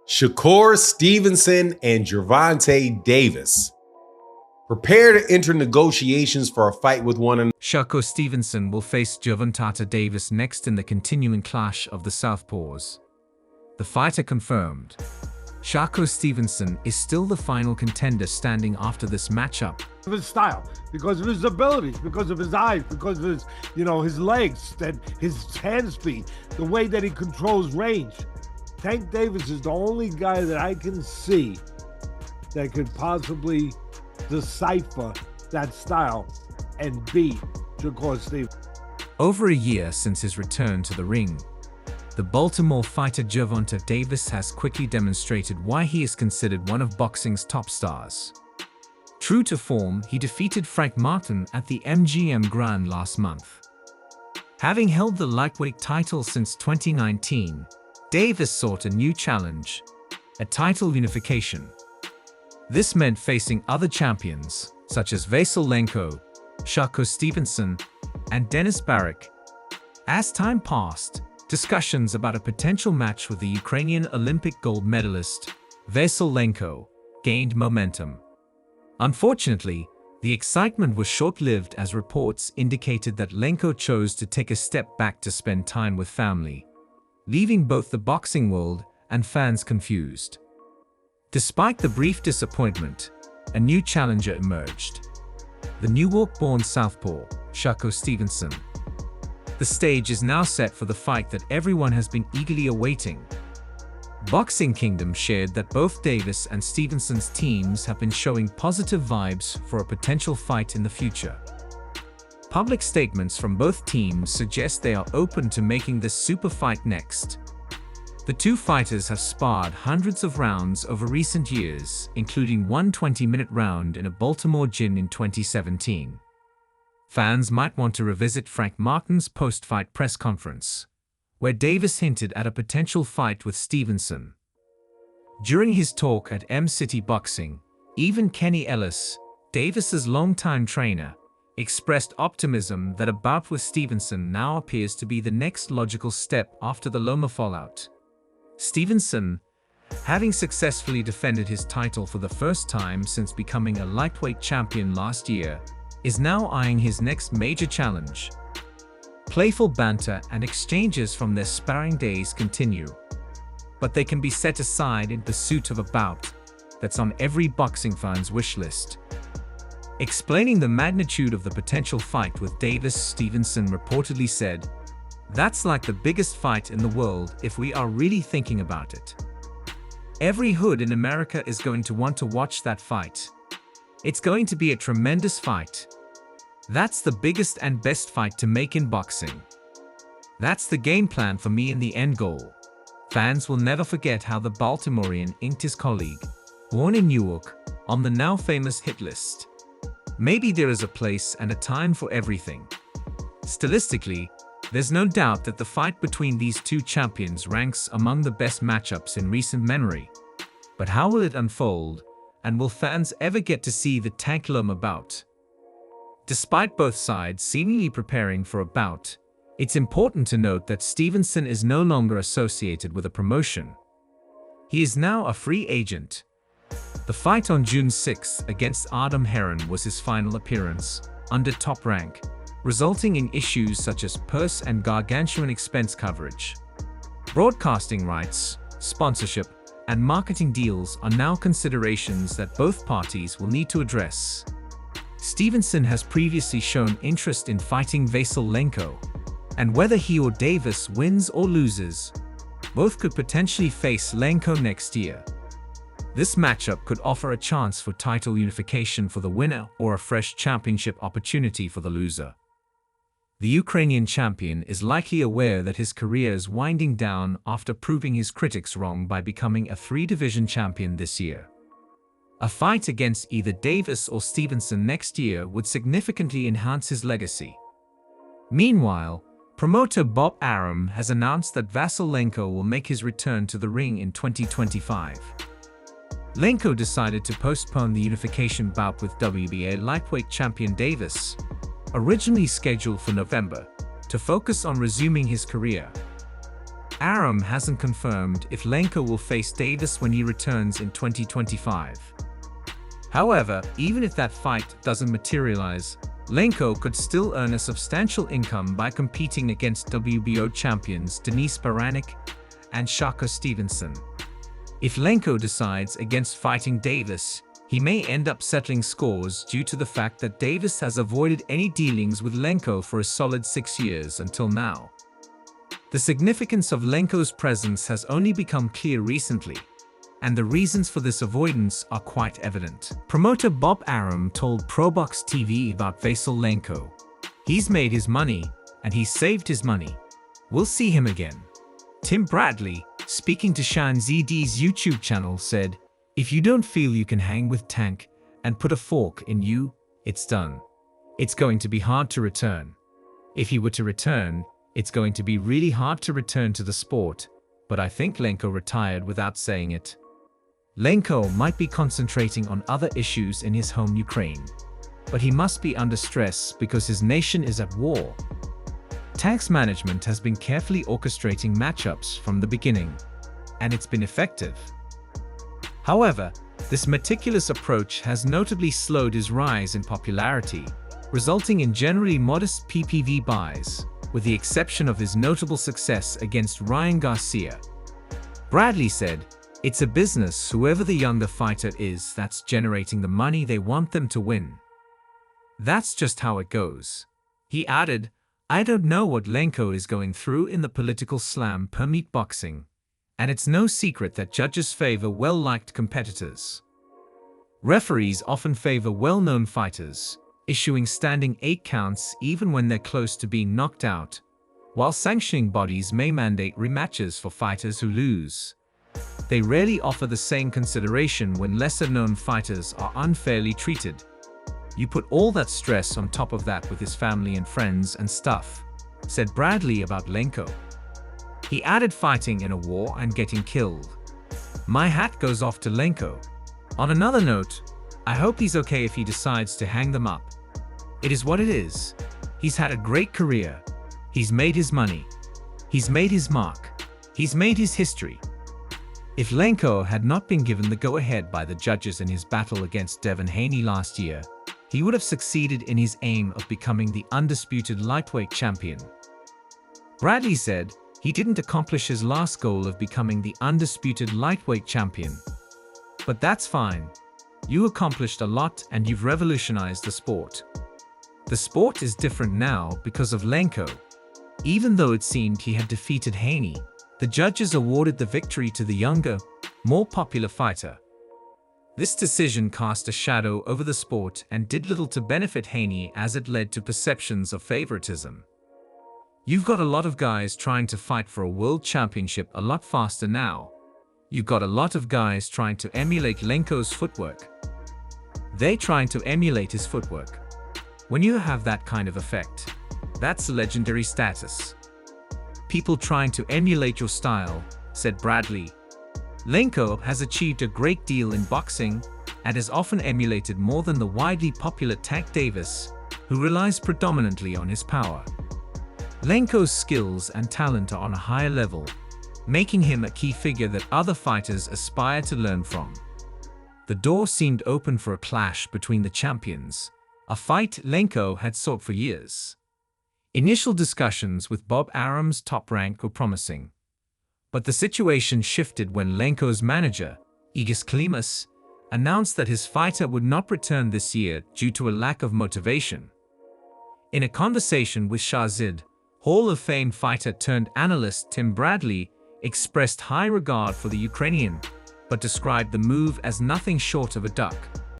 Shakur Stevenson and Gervonta Davis prepare to enter negotiations for a fight with one another. Shakur Stevenson will face Gervonta Davis next in the continuing clash of the Southpaws. The fighter confirmed. Shakur Stevenson is still the final contender standing after this matchup. His style, because of his abilities, because of his eyes, because of his, his legs, and his hand speed, the way that he controls range. Tank Davis is the only guy that I can see that could possibly decipher that style and beat Shakur Stevenson. Over a year since his return to the ring, the Baltimore fighter Gervonta Davis has quickly demonstrated why he is considered one of boxing's top stars. True to form, he defeated Frank Martin at the MGM Grand last month. Having held the lightweight title since 2019, Davis sought a new challenge, a title unification. This meant facing other champions, such as Vasylenko, Shakur Stevenson, and Denis Barak. As time passed, discussions about a potential match with the Ukrainian Olympic gold medalist, Vasylenko, gained momentum. Unfortunately, the excitement was short-lived as reports indicated that Lenko chose to take a step back to spend time with family, leaving both the boxing world and fans confused. Despite the brief disappointment, a new challenger emerged. The New York-born southpaw, Shakur Stevenson. The stage is now set for the fight that everyone has been eagerly awaiting. Boxing Kingdom shared that both Davis and Stevenson's teams have been showing positive vibes for a potential fight in the future. Public statements from both teams suggest they are open to making this super fight next. The two fighters have sparred hundreds of rounds over recent years, including one 20-minute round in a Baltimore gym in 2017. Fans might want to revisit Frank Martin's post-fight press conference, where Davis hinted at a potential fight with Stevenson. During his talk at M-City Boxing, even Kenny Ellis, Davis's longtime trainer, expressed optimism that a bout with Stevenson now appears to be the next logical step after the Loma fallout. Stevenson, having successfully defended his title for the first time since becoming a lightweight champion last year, is now eyeing his next major challenge. Playful banter and exchanges from their sparring days continue, but they can be set aside in pursuit of a bout that's on every boxing fan's wish list. Explaining the magnitude of the potential fight with Davis, Stevenson reportedly said, "That's like the biggest fight in the world if we are really thinking about it. Every hood in America is going to want to watch that fight. It's going to be a tremendous fight. That's the biggest and best fight to make in boxing. That's the game plan for me and the end goal." Fans will never forget how the Baltimorean inked his colleague, born in Newark, on the now famous hit list. Maybe there is a place and a time for everything. Stylistically, there's no doubt that the fight between these two champions ranks among the best matchups in recent memory. But how will it unfold, and will fans ever get to see the Tank Loma bout? Despite both sides seemingly preparing for a bout, it's important to note that Stevenson is no longer associated with a promotion. He is now a free agent. The fight on June 6 against Adam Heron was his final appearance, under Top Rank, resulting in issues such as purse and gargantuan expense coverage. Broadcasting rights, sponsorship, and marketing deals are now considerations that both parties will need to address. Stevenson has previously shown interest in fighting Vasylenko, and whether he or Davis wins or loses, both could potentially face Lenko next year. This matchup could offer a chance for title unification for the winner or a fresh championship opportunity for the loser. The Ukrainian champion is likely aware that his career is winding down after proving his critics wrong by becoming a three-division champion this year. A fight against either Davis or Stevenson next year would significantly enhance his legacy. Meanwhile, promoter Bob Arum has announced that Vasylenko will make his return to the ring in 2025. Lenko decided to postpone the unification bout with WBA lightweight champion Davis, originally scheduled for November, to focus on resuming his career. Arum hasn't confirmed if Lenko will face Davis when he returns in 2025. However, even if that fight doesn't materialize, Lenko could still earn a substantial income by competing against WBO champions Denise Baranek and Shakur Stevenson. If Lenko decides against fighting Davis, he may end up settling scores due to the fact that Davis has avoided any dealings with Lenko for a solid 6 years until now. The significance of Lenko's presence has only become clear recently, and the reasons for this avoidance are quite evident. Promoter Bob Arum told ProBox TV about Vasyl Lenko. "He's made his money, and he's saved his money. We'll see him again." Tim Bradley, speaking to Shan ZD's YouTube channel, said, "If you don't feel you can hang with Tank and put a fork in you, it's done. It's going to be hard to return. If he were to return, it's going to be really hard to return to the sport, but I think Lenko retired without saying it." Lenko might be concentrating on other issues in his home Ukraine, but he must be under stress because his nation is at war. Tank's management has been carefully orchestrating matchups from the beginning, and it's been effective. However, this meticulous approach has notably slowed his rise in popularity, resulting in generally modest PPV buys, with the exception of his notable success against Ryan Garcia. Bradley said, "It's a business, whoever the younger fighter is that's generating the money they want them to win. That's just how it goes." He added, "I don't know what Lenko is going through in the political slam permit boxing, and it's no secret that judges favor well-liked competitors. Referees often favor well-known fighters, issuing standing 8 counts even when they're close to being knocked out, while sanctioning bodies may mandate rematches for fighters who lose. They rarely offer the same consideration when lesser-known fighters are unfairly treated. You put all that stress on top of that with his family and friends and stuff," said Bradley about Lenko. He added, "Fighting in a war and getting killed. My hat goes off to Lenko. On another note, I hope he's okay if he decides to hang them up. It is what it is. He's had a great career. He's made his money. He's made his mark. He's made his history." If Lenko had not been given the go-ahead by the judges in his battle against Devin Haney last year, he would have succeeded in his aim of becoming the undisputed lightweight champion. Bradley said he didn't accomplish his last goal of becoming the undisputed lightweight champion. "But that's fine. You accomplished a lot and you've revolutionized the sport. The sport is different now because of Lenko." Even though it seemed he had defeated Haney, the judges awarded the victory to the younger, more popular fighter. This decision cast a shadow over the sport and did little to benefit Haney, as it led to perceptions of favoritism. You've got a lot of guys trying to fight for a world championship a lot faster now. You've got a lot of guys trying to emulate Lenko's footwork. They're trying to emulate his footwork. When you have that kind of effect, that's legendary status. People trying to emulate your style, said Bradley. Lenko has achieved a great deal in boxing and has often emulated more than the widely popular Tank Davis, who relies predominantly on his power. Lenko's skills and talent are on a higher level, making him a key figure that other fighters aspire to learn from. The door seemed open for a clash between the champions, a fight Lenko had sought for years. Initial discussions with Bob Arum's top rank were promising, but the situation shifted when Lenko's manager, Igis Klimas, announced that his fighter would not return this year due to a lack of motivation. In a conversation with Shahzid, Hall of Fame fighter turned analyst Tim Bradley expressed high regard for the Ukrainian, but described the move as nothing short of a duck.